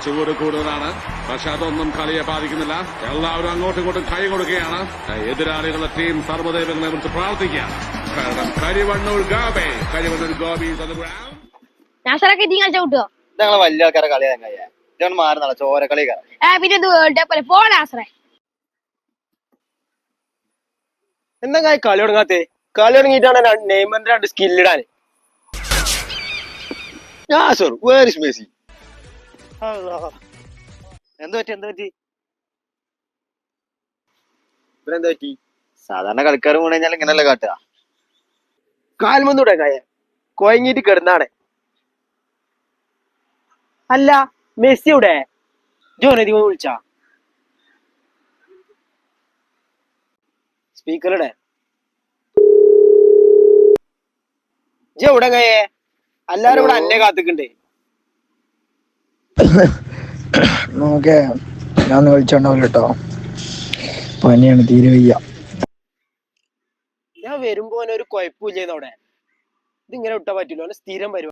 ചൂട് കൂടുതലാണ്. പക്ഷെ അതൊന്നും കളിയെ ബാധിക്കുന്നില്ല. എല്ലാവരും അങ്ങോട്ടും ഇങ്ങോട്ടും കൈ കൊടുക്കുകയാണ്. എതിരാളികളുടെ ടീം സർവ്വദൈവങ്ങളെ കുറിച്ച് പ്രാർത്ഥിക്കുകയാണ്. കാരണം കരിവണ്ണൂർ ഗോപി നാസറൊക്കെ ഇനി കളിച്ച കിട്ടുമോ? ഞങ്ങളെ വലിയ ആൾക്കാരെ കളിയാൻ കഴിയാ ഇതാണ് മാറുന്ന ചോര കളി പിന്നെ ഇത് വേൾഡ് കപ്പ് അല്ലേ? പോണ നാസറേ. എന്താ കളി തുടങ്ങാത്തെ? കളി തുടങ്ങിയിട്ടാണ് നെയ്മറിന്റെ 2 സ്കില്ലിടാന്. മെസ്സി എന്ത് പറ്റി ഇവരെന്താ പറ്റി? സാധാരണ കളിക്കാർ വീണ് കഴിഞ്ഞാൽ ഇങ്ങനെയല്ലേ കാട്ടുക. കാൽമൊന്നൂടെ കൊയങ്ങിട്ട് കിടന്നാണ്. അല്ല മെസ്സിയുടെ ജോനധികം വിളിച്ചാ സ്പീക്കറുടെ എവിടെ എല്ലാരും ഇവിടെ അന്നെ കാത്തിക്കണ്ടേ? നോക്കേ ഞാൻ വിളിച്ചോണ്ടാവില്ല കേട്ടോ, പനിയാണ്, തീരെ വയ്യ. ഞാൻ വരുമ്പോ ഒരു കുഴപ്പമില്ലേന്നവിടെ. ഇതിങ്ങനെ വിട്ടാ പറ്റൂല, സ്ഥിരം പരിപാടി.